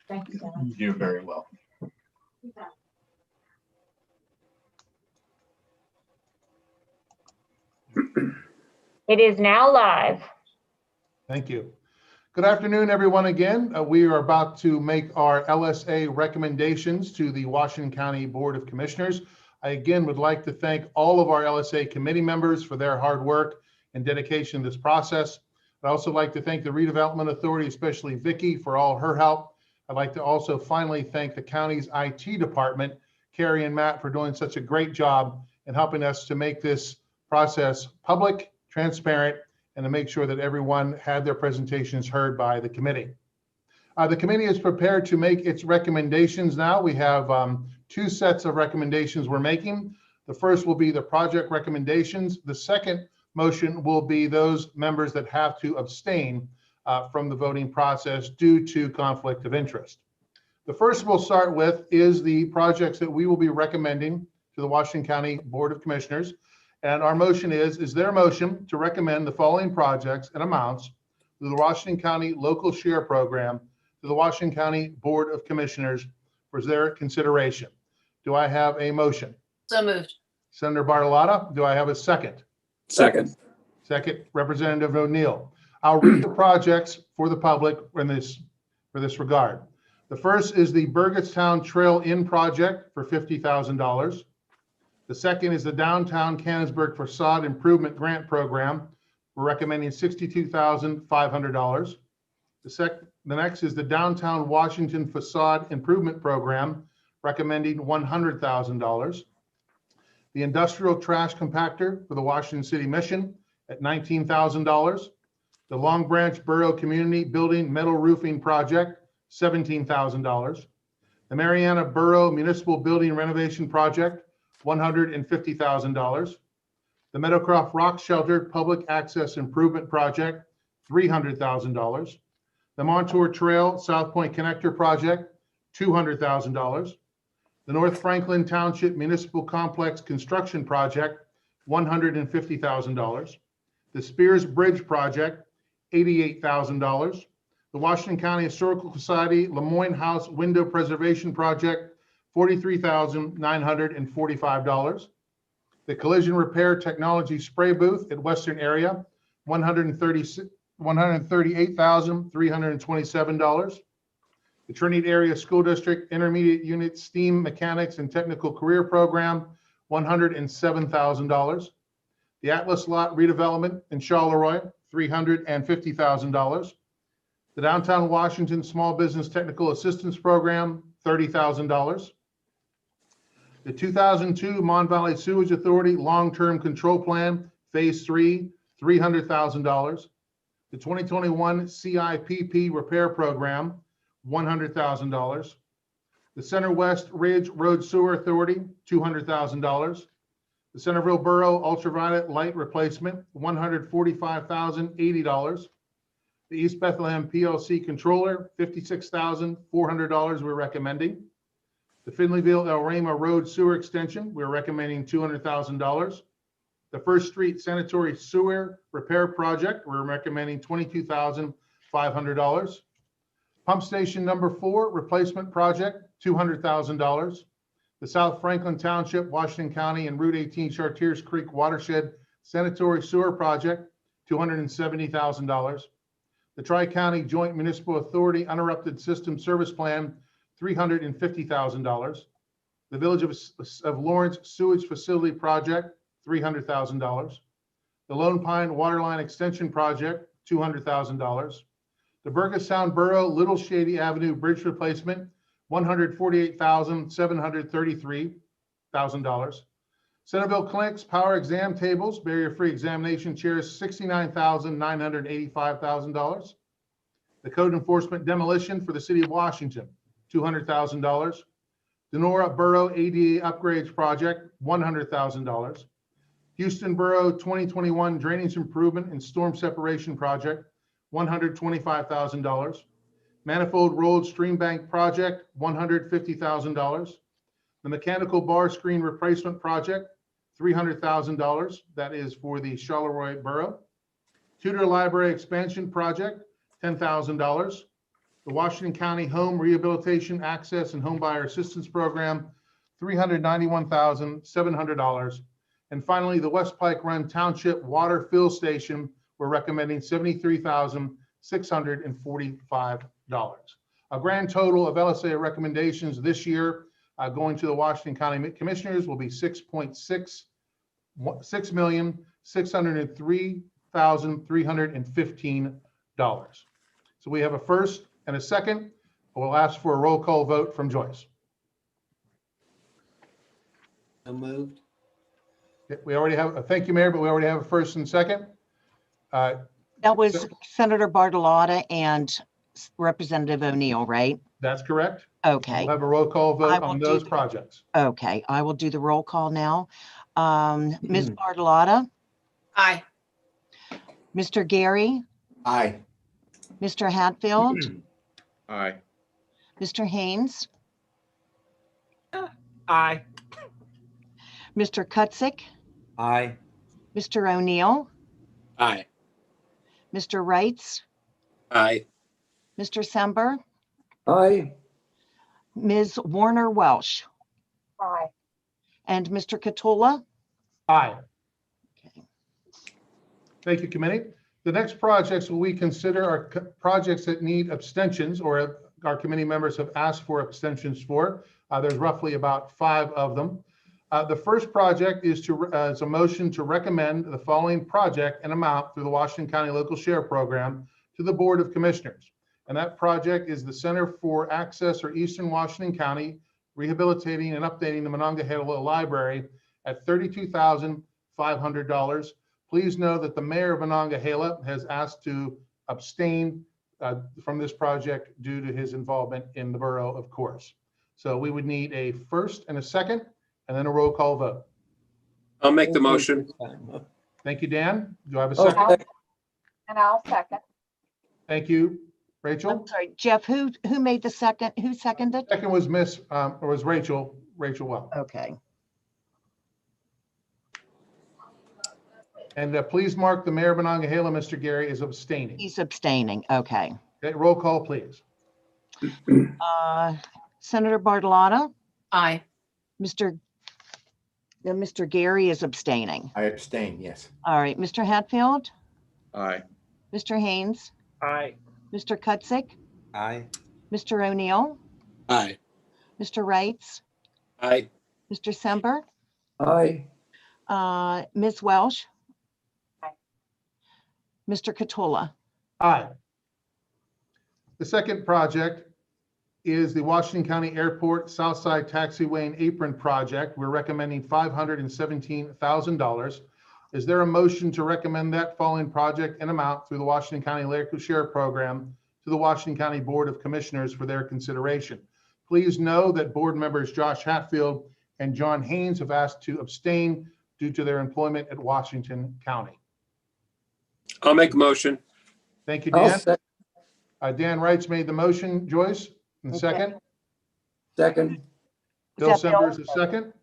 Thank you, Dad. You're very well. It is now live. Thank you. Good afternoon, everyone. Again, we are about to make our LSA recommendations to the Washington County Board of Commissioners. I again would like to thank all of our LSA committee members for their hard work and dedication to this process. I'd also like to thank the Redevelopment Authority, especially Vicki, for all her help. I'd like to also finally thank the county's IT department, Carrie and Matt, for doing such a great job in helping us to make this process public, transparent, and to make sure that everyone had their presentations heard by the committee. The committee is prepared to make its recommendations now. We have two sets of recommendations we're making. The first will be the project recommendations. The second motion will be those members that have to abstain from the voting process due to conflict of interest. The first we'll start with is the projects that we will be recommending to the Washington County Board of Commissioners. And our motion is their motion to recommend the following projects and amounts to the Washington County Local Share Program to the Washington County Board of Commissioners for their consideration. Do I have a motion? So moved. Senator Bartolotta, do I have a second? Second. Second, Representative O'Neill. I'll read the projects for the public in this regard. The first is the Burgettstown Trail In project for $50,000. The second is the Downtown Canonsburg Facade Improvement Grant Program. We're recommending $62,500. The next is the Downtown Washington Facade Improvement Program, recommending $100,000. The Industrial Trash Compactor for the Washington City Mission at $19,000. The Long Branch Borough Community Building Metal Roofing Project, $17,000. The Mariana Borough Municipal Building Renovation Project, $150,000. The Meadowcroft Rock Shelter Public Access Improvement Project, $300,000. The Montour Trail South Point Connector Project, $200,000. The North Franklin Township Municipal Complex Construction Project, $150,000. The Spears Bridge Project, $88,000. The Washington County Historical Society Lemoyne House Window Preservation Project, $43,945. The Collision Repair Technology Spray Booth at Western Area, $138,327. The Trinity Area School District Intermediate Unit Steam Mechanics and Technical Career Program, $107,000. The Atlas Lot Redevelopment in Charleroi, $350,000. The Downtown Washington Small Business Technical Assistance Program, $30,000. The 2002 Mon Valley Sewage Authority Long-Term Control Plan, Phase 3, $300,000. The 2021 CIPP Repair Program, $100,000. The Center West Ridge Road Sewer Authority, $200,000. The Centerville Borough Ultraviolet Light Replacement, $145,080. The East Bethlehem PLC Controller, $56,400 we're recommending. The Finleyville El Rama Road Sewer Extension, we're recommending $200,000. The First Street Sanitary Sewer Repair Project, we're recommending $22,500. Pump Station Number 4 Replacement Project, $200,000. The South Franklin Township, Washington County, and Route 18 Chartiers Creek Watershed Sanitary Sewer Project, $270,000. The Tri-County Joint Municipal Authority Uninterrupted System Service Plan, $350,000. The Village of Lawrence Sewage Facility Project, $300,000. The Lone Pine Waterline Extension Project, $200,000. The Burgettstown Borough Little Shady Avenue Bridge Replacement, $148,733,000. Centerville Clinics Power Exam Tables, Barrier-Free Examination Chairs, $69,985,000. The Code Enforcement Demolition for the City of Washington, $200,000. Denora Borough ADA Upgrades Project, $100,000. Houston Borough 2021 Drainage Improvement and Storm Separation Project, $125,000. Manifold Rolled Stream Bank Project, $150,000. The Mechanical Bar Screen Replacement Project, $300,000. That is for the Charleroi Borough. Tudor Library Expansion Project, $10,000. The Washington County Home Rehabilitation Access and Home Buyer Assistance Program, $391,700. And finally, the West Pike Run Township Water Fill Station, we're recommending $73,645. A grand total of LSA recommendations this year going to the Washington County Commissioners will be $6,603,315. So we have a first and a second. We'll ask for a roll call vote from Joyce. So moved. We already have, thank you, Mayor, but we already have a first and second. That was Senator Bartolotta and Representative O'Neill, right? That's correct. Okay, We'll have a roll call I vote will on do those the- projects. okay. I will do the roll call now. Ms. Bartolotta, Aye. Mr. Gary, Aye. Mr. Hatfield, Aye. Mr. Haynes, Aye. Mr. Kutzik, Aye. Mr. O'Neill, Aye. Mr. Wrights, Aye. Mr. Sember, Aye. Ms. Warner Welsh, Aye. and Mr. Catula. Aye. Okay. Thank you, committee. The next projects we consider are projects that need abstentions, or our committee members have asked for abstentions for. There's roughly about 5 of them. The first project is a motion to recommend the following project and amount through the Washington County Local Share Program to the Board of Commissioners. And that project is the Center for Access or Eastern Washington County, rehabilitating and updating the Monongahela Library at $32,500. Please know that the mayor of Monongahela has asked to abstain from this project due to his involvement in the borough, of course. So we would need a first and a second, and then a roll call vote. I'll make the motion. Thank you, Dan. Do I have a Oh, second? And I'll second. Thank you, Rachel. I'm sorry, Jeff, who made the second? Who seconded? Second was Rachel Well. Okay. And please mark the mayor of Monongahela, Mr. Gary, is abstaining. He's abstaining. Okay. Okay, roll call, please. Senator Bartolotta, Aye. Mr. Gary is abstaining. I abstain, yes. All right, Mr. Hatfield, Aye. Mr. Haynes, Aye. Mr. Kutzik, Aye. Mr. O'Neill, Aye. Mr. Wrights, Aye. Mr. Sember, Aye. Ms. Welsh, Aye. Mr. Catula. Aye. The second project is the Washington County Airport Southside Taxiway and Apron Project. We're recommending $517,000. Is there a motion to recommend that following project and amount through the Washington County Local Share Program to the Washington County Board of Commissioners for their consideration? Please know that board members Josh Hatfield and John Haynes have asked to abstain due to their employment at Washington County. I'll make a motion. Thank you, Dan. Dan Wrights made the motion. Joyce, and Okay. second. Second. Bill Is that Bill? Sembers is second.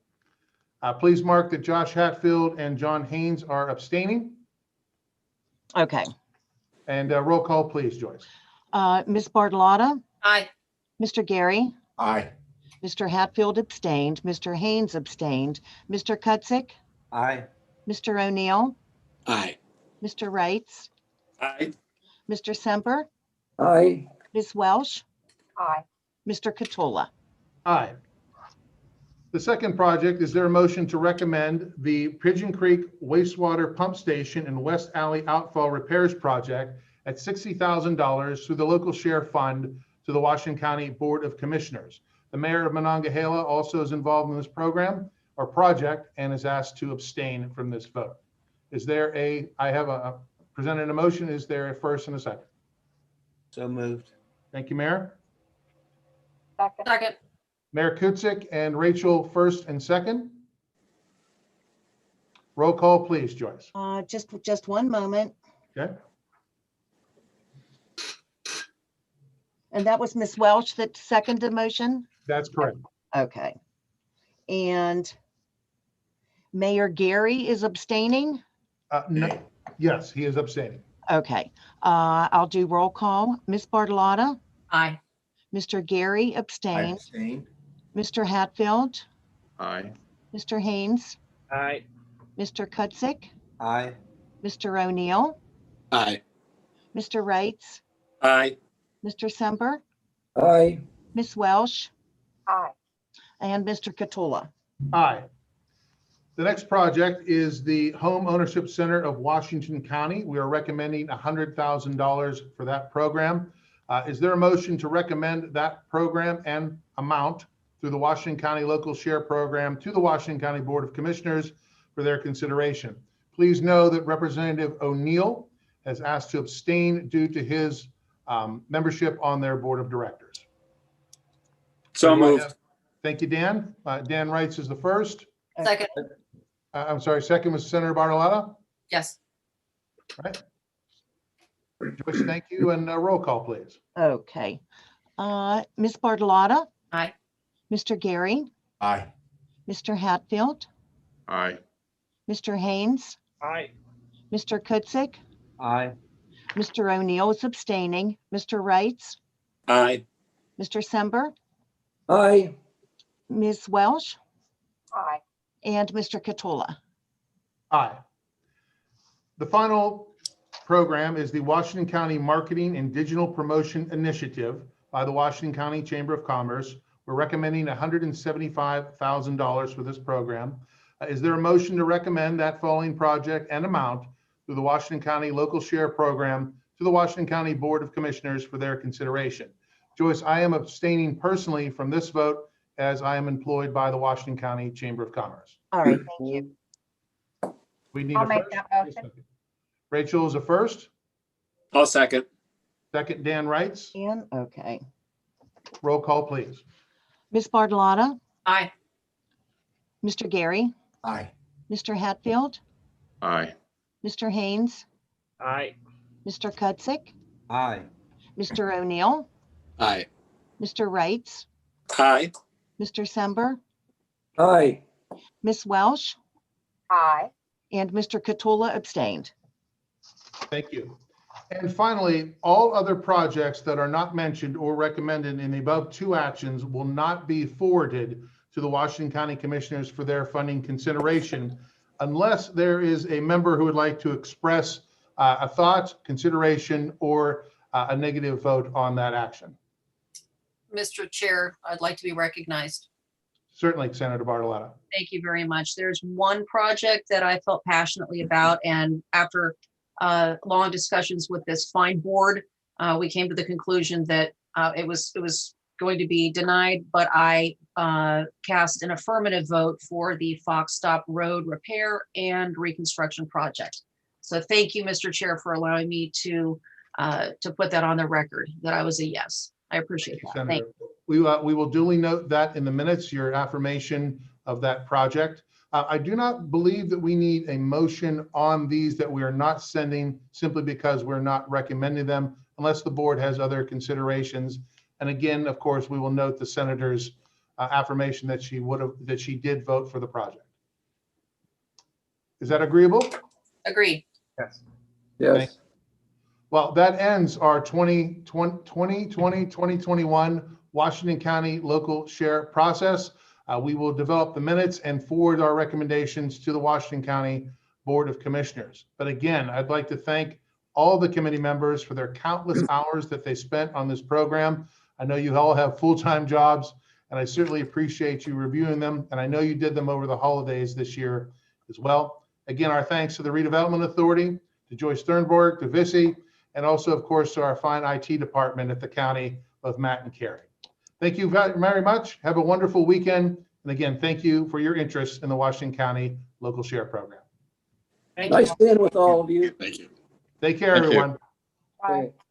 Please mark that Josh Hatfield and John Haynes are abstaining. Okay. And roll call, please, Joyce. Ms. Bartolotta, Aye. Mr. Gary, Aye. Mr. Hatfield abstained, Mr. Haynes abstained, Mr. Kutzik, Aye. Mr. O'Neill, Aye. Mr. Wrights, Aye. Mr. Semper, Aye. Ms. Welsh, Aye. Mr. Catula. Aye. The second project, is there a motion to recommend the Pigeon Creek Wastewater Pump Station and West Alley Outfall Repairs Project at $60,000 through the local share fund to the Washington County Board of Commissioners? The mayor of Monongahela also is involved in this program or project and is asked to abstain from this vote. Is there I have presented a motion. Is there a first and a second? So moved. Thank you, Mayor. Second. Second. Mayor Kutzik and Rachel first and second. Roll call, please, Joyce. Just one moment. Okay. And that was Ms. Welsh that seconded the motion? That's correct. Okay. And Mayor Gary is abstaining? No, yes, he is abstaining. Okay, I'll do roll call. Ms. Bartolotta, Aye. Mr. Gary abstained, Abstain. Mr. Hatfield, Aye. Mr. Haynes, Aye. Mr. Kudzik, Aye. Mr. O'Neill, Aye. Mr. Wrights, Aye. Mr. Semper, Aye. Ms. Welsh, Aye. and Mr. Catula. Aye. The next project is the Home Ownership Center of Washington County. We are recommending $100,000 for that program. Is there a motion to recommend that program and amount through the Washington County Local Share Program to the Washington County Board of Commissioners for their consideration? Please know that Representative O'Neill has asked to abstain due to his membership on their Board of Directors. So Do I moved. have- Thank you, Dan. Dan Wrights is the first. Second. I'm sorry, second was Senator Bartolotta. Yes. Right. Joyce, thank you, and roll call, please. Okay. Ms. Bartolotta, Aye. Mr. Gary, Aye. Mr. Hatfield, Aye. Mr. Haynes, Aye. Mr. Kudzik, Aye. Mr. O'Neill is abstaining, Mr. Wrights, Aye. Mr. Sember, Aye. Ms. Welsh, Aye. and Mr. Catula. Aye. The final program is the Washington County Marketing and Digital Promotion Initiative by the Washington County Chamber of Commerce. We're recommending $175,000 for this program. Is there a motion to recommend that following project and amount through the Washington County Local Share Program to the Washington County Board of Commissioners for their consideration? Joyce, I am abstaining personally from this vote as I am employed by the Washington County Chamber of Commerce. All right, thank you. We need I'll a make first. that motion. Rachel is a first. I'll second. Second, Dan Wrights. And, okay. Roll call, please. Ms. Bartolotta, Aye. Mr. Gary, Aye. Mr. Hatfield, Aye. Mr. Haynes, Aye. Mr. Kudzik, Aye. Mr. O'Neill, Aye. Mr. Wrights, Aye. Mr. Sember, Aye. Ms. Welsh, Aye. and Mr. Catula abstained. Thank you. And finally, all other projects that are not mentioned or recommended in the above two actions will not be forwarded to the Washington County Commissioners for their funding consideration unless there is a member who would like to express a thought, consideration, or a negative vote on that action. Mr. Chair, I'd like to be recognized. Certainly, Senator Bartolotta. Thank you very much. There's one project that I felt passionately about, and after long discussions with this fine board, we came to the conclusion that it was going to be denied, but I cast an affirmative vote for the Fox Stop Road repair and reconstruction project. So thank you, Mr. Chair, for allowing me to put that on the record, that I was a yes. I appreciate that. Thank Senator. We will duly note that in the minutes, your affirmation of that project. I do not believe that we need a motion on these that we are not sending simply because we're not recommending them unless the board has other considerations. And again, of course, we will note the senator's affirmation that she did vote for the project. Is that agreeable? Agreed. Yes. Yes. Well, that ends our 2020-2021 Washington County local share process. We will develop the minutes and forward our recommendations to the Washington County Board of Commissioners. But again, I'd like to thank all the committee members for their countless hours that they spent on this program. I know you all have full-time jobs, and I certainly appreciate you reviewing them. And I know you did them over the holidays this year as well. Again, our thanks to the Redevelopment Authority, to Joyce Sternborg, to Vissy, and also, of course, to our fine IT department at the county, both Matt and Carrie. Thank you very much. Have a wonderful weekend. And again, thank you for your interest in the Washington County Local Share Program. Thank Nice you. being with all of you. Thank you. Take care, Thank you. everyone. Aye. Okay.